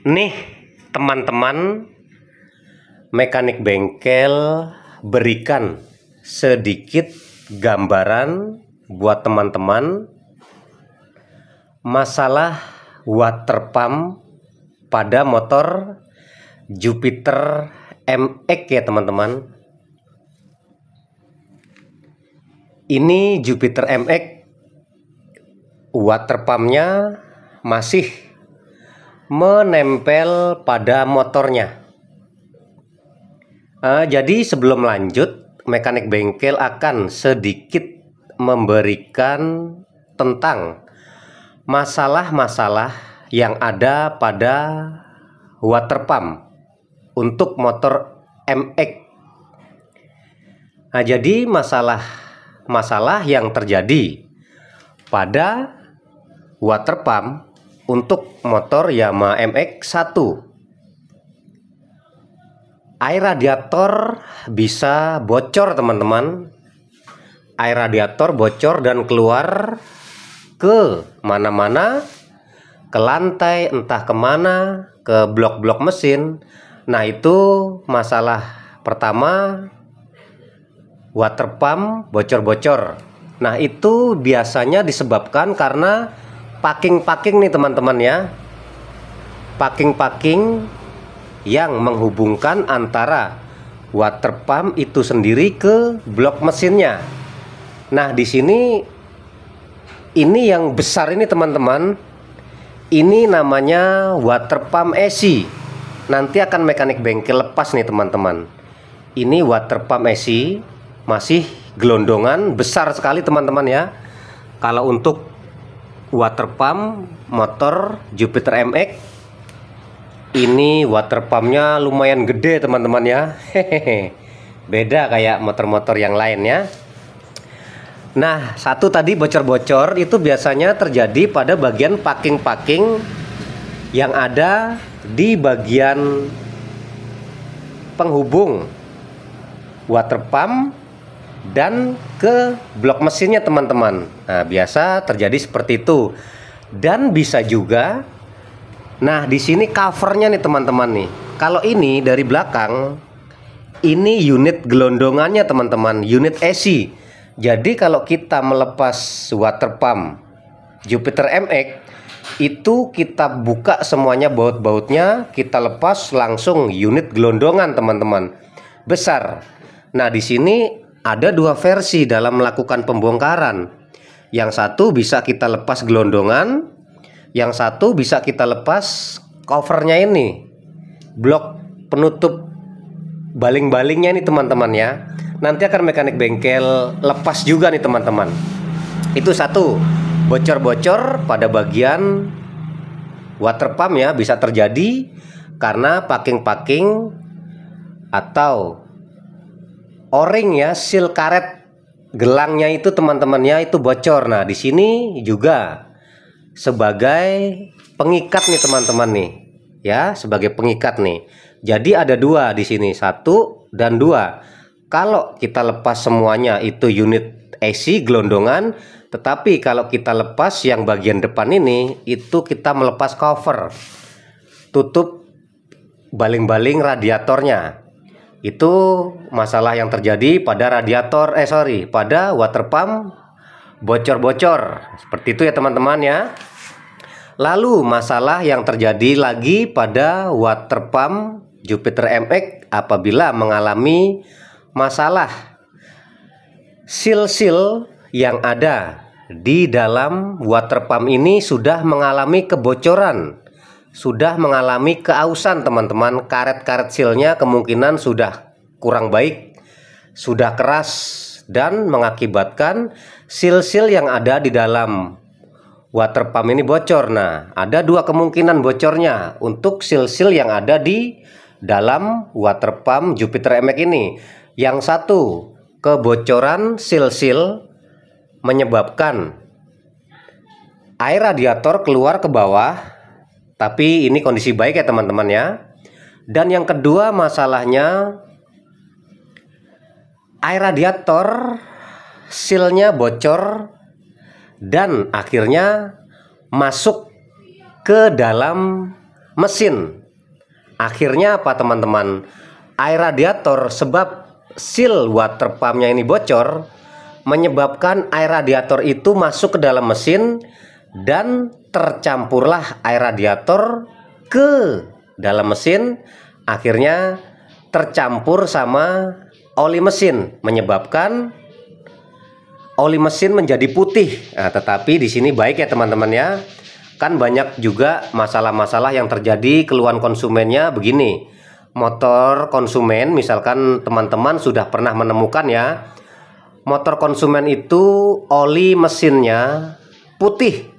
Nih teman-teman mekanik bengkel, berikan sedikit gambaran buat teman-teman masalah water pump pada motor Jupiter MX ya teman-teman. Ini Jupiter MX, water pumpnya masih menempel pada motornya. Jadi sebelum lanjut, mekanik bengkel akan sedikit memberikan tentang masalah-masalah yang ada pada water pump untuk motor MX. Jadi masalah yang terjadi pada water pump untuk motor Yamaha MX-1, air radiator bisa bocor teman-teman. Air radiator bocor dan keluar ke mana-mana, ke lantai, entah kemana, ke blok-blok mesin. Nah, itu masalah pertama, water pump bocor-bocor. Nah, itu biasanya disebabkan karena packing nih teman-teman ya. Packing yang menghubungkan antara water pump itu sendiri ke blok mesinnya. Nah, di sini ini yang besar ini teman-teman, ini namanya water pump AC. Nanti akan mekanik bengkel lepas nih teman-teman. Ini water pump AC masih gelondongan besar sekali teman-teman ya. Kalau untuk water pump motor Jupiter MX, ini water pumpnya lumayan gede teman-teman ya. Beda kayak motor-motor yang lain ya. Nah, satu tadi bocor-bocor itu biasanya terjadi pada bagian packing yang ada di bagian penghubung water pump dan ke blok mesinnya teman-teman. Nah, biasa terjadi seperti itu. Dan bisa juga, nah di sini covernya nih teman-teman nih. Kalau ini dari belakang, ini unit gelondongannya teman-teman, unit AC. Jadi kalau kita melepas water pump Jupiter MX, itu kita buka semuanya baut-bautnya, kita lepas langsung unit gelondongan teman-teman, besar. Nah, di sini ada dua versi dalam melakukan pembongkaran. Yang satu bisa kita lepas gelondongan, yang satu bisa kita lepas covernya ini, blok penutup baling-balingnya ini teman-teman ya. Nanti akan mekanik bengkel lepas juga nih teman-teman. Itu satu, bocor-bocor pada bagian water pump ya, bisa terjadi karena packing atau o-ring ya, seal karet gelangnya itu teman-teman ya, itu bocor. Nah, di sini juga sebagai pengikat nih teman-teman nih ya, sebagai pengikat nih. Jadi ada dua di sini, satu dan dua. Kalau kita lepas semuanya itu unit AC gelondongan, tetapi kalau kita lepas yang bagian depan ini, itu kita melepas cover, tutup baling-baling radiatornya. Itu masalah yang terjadi pada pada water pump bocor-bocor. Seperti itu ya teman-teman ya. Lalu masalah yang terjadi lagi pada water pump Jupiter MX apabila mengalami masalah seal yang ada di dalam water pump ini sudah mengalami kebocoran, sudah mengalami keausan teman-teman. Karet-karet sealnya kemungkinan sudah kurang baik, sudah keras, dan mengakibatkan seal yang ada di dalam water pump ini bocor. Nah, ada dua kemungkinan bocornya untuk seal yang ada di dalam water pump Jupiter MX ini. Yang satu, kebocoran seal menyebabkan air radiator keluar ke bawah, tapi ini kondisi baik ya teman-teman ya. Dan yang kedua masalahnya, air radiator sealnya bocor dan akhirnya masuk ke dalam mesin. Akhirnya apa teman-teman? Air radiator, sebab seal water pumpnya ini bocor, menyebabkan air radiator itu masuk ke dalam mesin dan tercampurlah air radiator ke dalam mesin. Akhirnya tercampur sama oli mesin, menyebabkan oli mesin menjadi putih. Nah, tetapi di sini baik ya teman-teman ya. Kan banyak juga masalah-masalah yang terjadi keluhan konsumennya begini. Motor konsumen, misalkan teman-teman sudah pernah menemukan ya, motor konsumen itu oli mesinnya putih.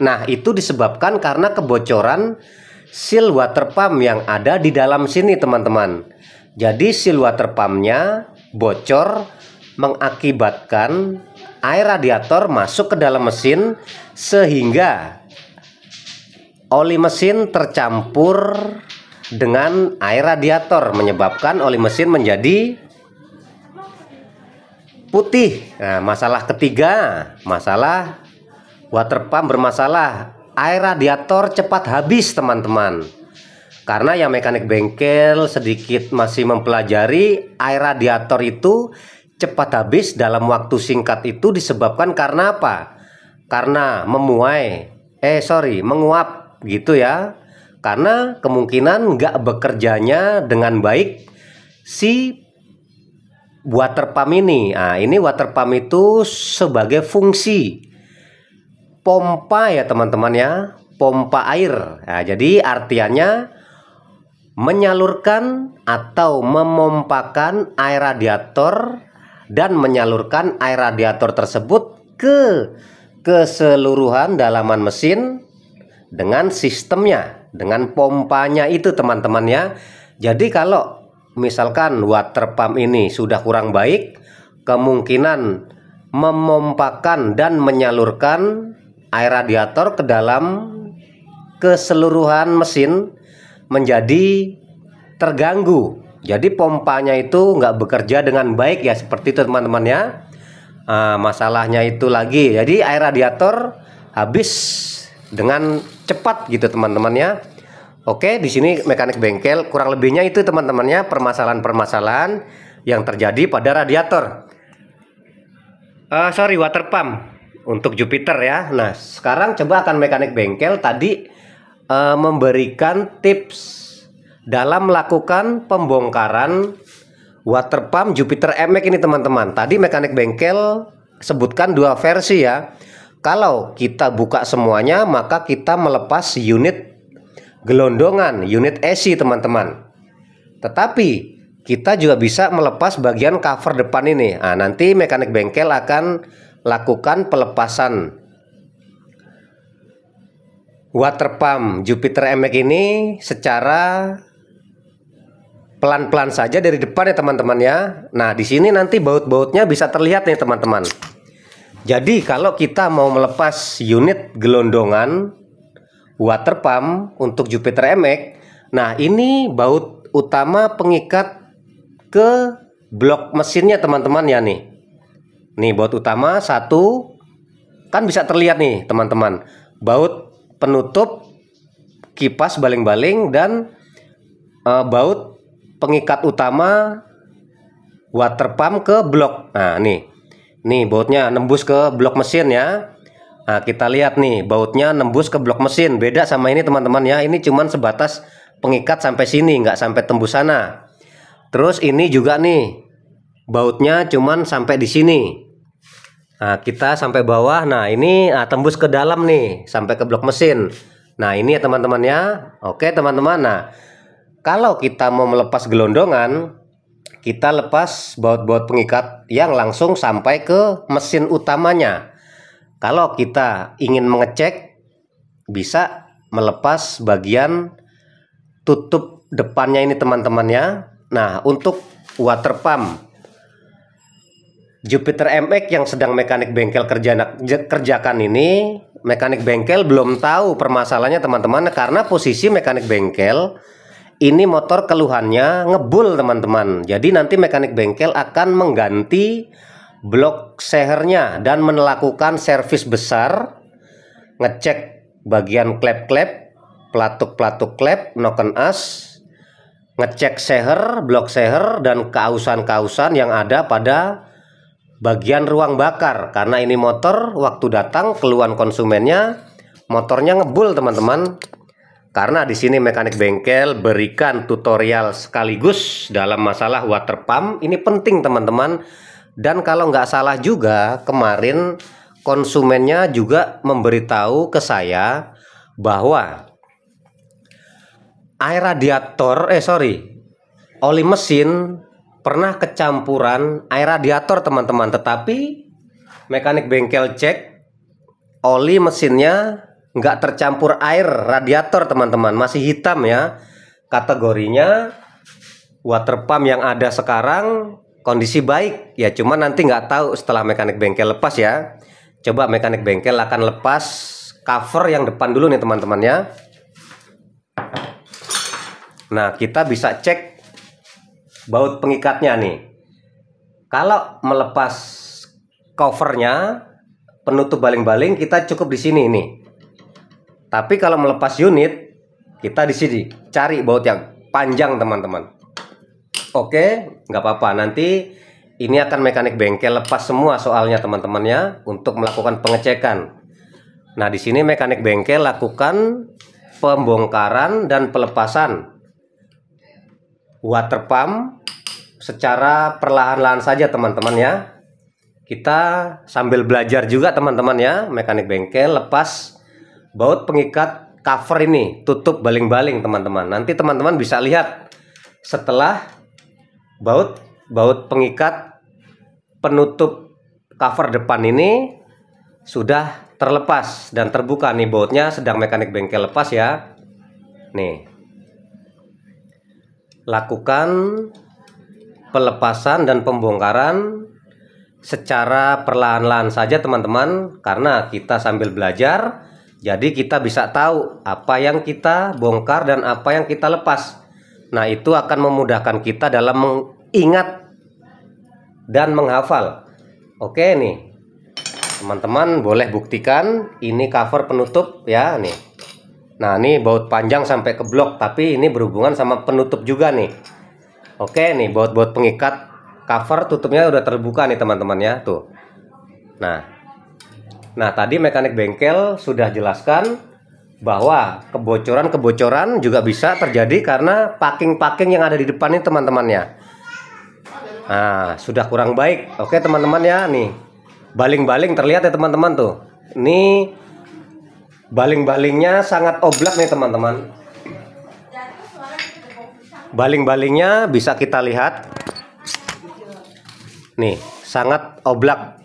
Nah, itu disebabkan karena kebocoran seal water pump yang ada di dalam sini teman-teman. Jadi seal water pumpnya bocor, mengakibatkan air radiator masuk ke dalam mesin, sehingga oli mesin tercampur dengan air radiator, menyebabkan oli mesin menjadi putih. Nah, masalah ketiga, masalah water pump bermasalah, air radiator cepat habis teman-teman. Karena yang mekanik bengkel sedikit masih mempelajari, air radiator itu cepat habis dalam waktu singkat itu disebabkan karena apa? Karena menguap gitu ya. Karena kemungkinan nggak bekerjanya dengan baik si water pump ini. Nah, ini water pump itu sebagai fungsi pompa ya teman-teman ya, pompa air. Nah, jadi artiannya menyalurkan atau memompakan air radiator dan menyalurkan air radiator tersebut ke keseluruhan dalaman mesin dengan sistemnya, dengan pompanya itu teman-teman ya. Jadi kalau misalkan water pump ini sudah kurang baik, kemungkinan memompakan dan menyalurkan air radiator ke dalam keseluruhan mesin menjadi terganggu. Jadi pompanya itu nggak bekerja dengan baik ya, seperti itu teman-teman ya. Masalahnya itu lagi, jadi air radiator habis dengan cepat gitu teman-teman ya. Oke, di sini mekanik bengkel kurang lebihnya itu teman-teman ya, permasalahan-permasalahan yang terjadi pada radiator. Water pump untuk Jupiter ya. Nah, sekarang coba akan mekanik bengkel tadi memberikan tips dalam melakukan pembongkaran water pump Jupiter MX ini teman-teman. Tadi mekanik bengkel sebutkan dua versi ya. Kalau kita buka semuanya, maka kita melepas unit gelondongan, unit AC teman-teman. Tetapi kita juga bisa melepas bagian cover depan ini. Nah, nanti mekanik bengkel akan lakukan pelepasan water pump Jupiter MX ini secara pelan-pelan saja dari depan ya teman-teman ya. Nah, di sini nanti baut-bautnya bisa terlihat nih teman-teman. Jadi kalau kita mau melepas unit gelondongan water pump untuk Jupiter MX, nah ini baut utama pengikat ke blok mesinnya teman-teman ya nih. Nih baut utama satu, kan bisa terlihat nih teman-teman. Baut penutup kipas baling-baling dan baut pengikat utama water pump ke blok. Nah, nih bautnya nembus ke blok mesin ya. Nah, kita lihat nih bautnya nembus ke blok mesin. Beda sama ini teman-teman ya. Ini cuman sebatas pengikat sampai sini, nggak sampai tembus sana. Terus ini juga nih bautnya cuman sampai di sini. Nah, kita sampai bawah. Nah, ini tembus ke dalam nih sampai ke blok mesin. Nah, ini ya teman-teman ya. Oke teman-teman. Nah, kalau kita mau melepas gelondongan, kita lepas baut-baut pengikat yang langsung sampai ke mesin utamanya. Kalau kita ingin mengecek, bisa melepas bagian tutup depannya ini teman-teman ya. Nah, untuk water pump Jupiter MX yang sedang mekanik bengkel kerjakan ini, mekanik bengkel belum tahu permasalahannya teman-teman, karena posisi mekanik bengkel ini motor keluhannya ngebul teman-teman. Jadi nanti mekanik bengkel akan mengganti blok sehernya dan melakukan servis besar, ngecek bagian klep-klep pelatuk-pelatuk klep, noken as, ngecek seher, blok seher, dan kausan-kausan yang ada pada bagian ruang bakar. Karena ini motor, waktu datang keluhan konsumennya motornya ngebul teman-teman. Karena di sini mekanik bengkel berikan tutorial sekaligus dalam masalah water pump. Ini penting teman-teman. Dan kalau nggak salah juga kemarin konsumennya juga memberitahu ke saya bahwa air radiator, oli mesin pernah kecampuran air radiator teman-teman. Tetapi mekanik bengkel cek oli mesinnya nggak tercampur air radiator teman-teman, masih hitam ya. Kategorinya water pump yang ada sekarang kondisi baik ya, cuma nanti nggak tahu setelah mekanik bengkel lepas ya. Coba mekanik bengkel akan lepas cover yang depan dulu nih teman-teman ya. Nah, kita bisa cek baut pengikatnya nih. Kalau melepas covernya, penutup baling-baling, kita cukup di sini nih. Tapi kalau melepas unit, kita di sini cari baut yang panjang teman-teman. Oke, nggak apa-apa. Nanti ini akan mekanik bengkel lepas semua soalnya teman-teman ya, untuk melakukan pengecekan. Nah, di sini mekanik bengkel lakukan pembongkaran dan pelepasan water pump secara perlahan-lahan saja teman-teman ya. Kita sambil belajar juga teman-teman ya, mekanik bengkel lepas baut pengikat cover ini, tutup baling-baling teman-teman. Nanti teman-teman bisa lihat setelah baut pengikat penutup cover depan ini sudah terlepas dan terbuka nih, bautnya sedang mekanik bengkel lepas ya. Nih, lakukan pelepasan dan pembongkaran secara perlahan-lahan saja teman-teman, karena kita sambil belajar, jadi kita bisa tahu apa yang kita bongkar dan apa yang kita lepas. Nah, itu akan memudahkan kita dalam mengingat dan menghafal. Oke nih, teman-teman boleh buktikan ini cover penutup ya nih. Nah, ini baut panjang sampai ke blok, tapi ini berhubungan sama penutup juga nih. Oke nih, baut-baut pengikat cover tutupnya udah terbuka nih teman-teman ya, tuh. Nah, tadi mekanik bengkel sudah jelaskan bahwa kebocoran juga bisa terjadi karena packing yang ada di depan ini teman-teman ya. Nah, sudah kurang baik. Oke teman-teman ya, nih baling-baling terlihat ya teman-teman tuh. Ini baling-balingnya sangat oblak nih teman-teman. Baling-balingnya bisa kita lihat. Nih, sangat oblak.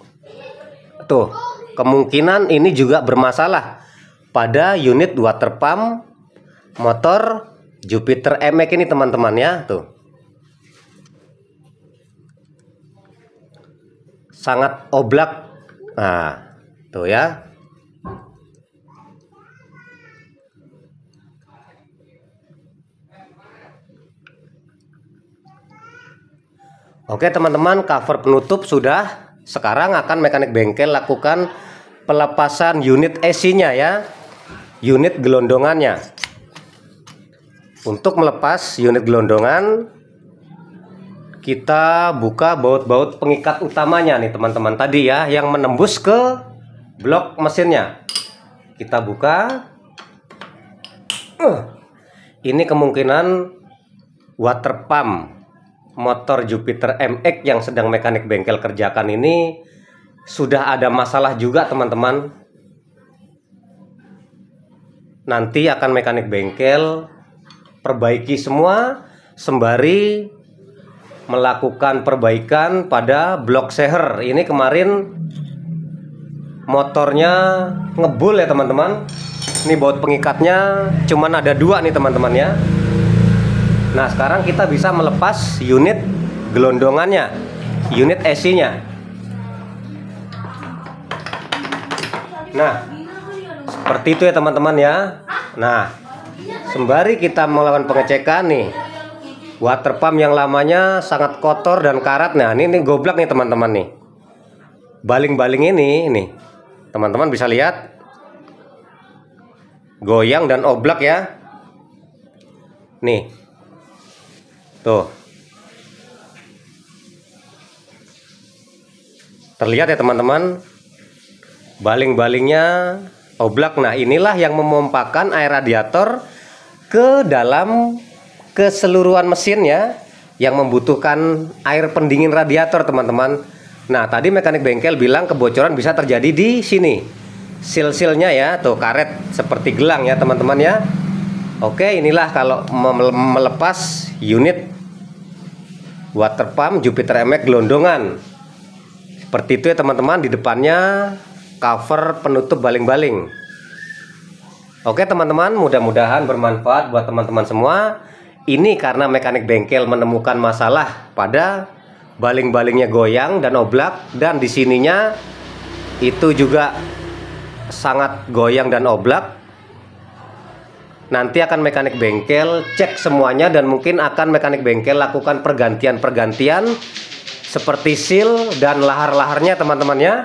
Tuh, kemungkinan ini juga bermasalah pada unit water pump motor Jupiter MX ini teman-teman ya, tuh. Sangat oblak. Nah, tuh ya. Oke teman-teman, cover penutup sudah. Sekarang akan mekanik bengkel lakukan pelepasan unit AC-nya ya, unit gelondongannya. Untuk melepas unit gelondongan, kita buka baut-baut pengikat utamanya nih teman-teman tadi ya, yang menembus ke blok mesinnya. Kita buka. Ini kemungkinan water pump motor Jupiter MX yang sedang mekanik bengkel kerjakan ini sudah ada masalah juga teman-teman. Nanti akan mekanik bengkel perbaiki semua sembari melakukan perbaikan pada blok seher. Ini kemarin motornya ngebul ya teman-teman. Ini baut pengikatnya cuman ada 2 nih teman-teman ya. Nah, sekarang kita bisa melepas unit gelondongannya, unit AC-nya. Nah, seperti itu ya teman-teman ya. Nah, sembari kita melakukan pengecekan nih, water pump yang lamanya sangat kotor dan karat. Nah, ini goblak nih teman-teman nih. Baling-baling ini nih, teman-teman bisa lihat goyang dan oblak ya. Nih. Tuh. Terlihat ya teman-teman, baling-balingnya oblak. Nah, inilah yang memompakan air radiator ke dalam keseluruhan mesin ya, yang membutuhkan air pendingin radiator teman-teman. Nah, tadi mekanik bengkel bilang kebocoran bisa terjadi di sini, sil-silnya ya, tuh karet seperti gelang ya teman-teman ya. Oke, inilah kalau melepas unit water pump Jupiter MX gelondongan. Seperti itu ya teman-teman, di depannya cover penutup baling-baling. Oke teman-teman, mudah-mudahan bermanfaat buat teman-teman semua. Ini karena mekanik bengkel menemukan masalah pada baling-balingnya goyang dan oblak, dan di sininya itu juga sangat goyang dan oblak. Nanti akan mekanik bengkel cek semuanya, dan mungkin akan mekanik bengkel lakukan pergantian-pergantian seperti seal dan lahar-laharnya teman-teman ya.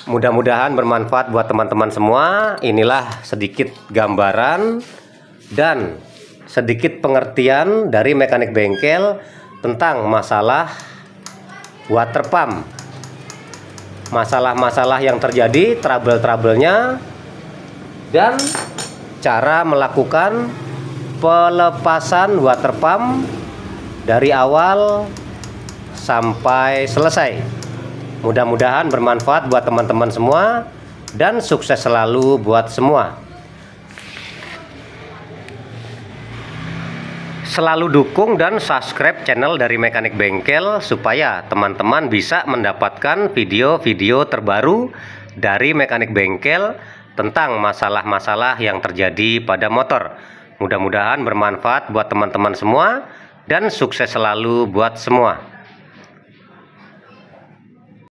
Mudah-mudahan bermanfaat buat teman-teman semua. Inilah sedikit gambaran dan sedikit pengertian dari mekanik bengkel tentang masalah water pump. Masalah-masalah yang terjadi, trouble-troublenya, dan cara melakukan pelepasan water pump dari awal sampai selesai. Mudah-mudahan bermanfaat buat teman-teman semua, dan sukses selalu buat semua. Selalu dukung dan subscribe channel dari Mekanik Bengkel supaya teman-teman bisa mendapatkan video-video terbaru dari Mekanik Bengkel tentang masalah-masalah yang terjadi pada motor. Mudah-mudahan bermanfaat buat teman-teman semua, dan sukses selalu buat semua.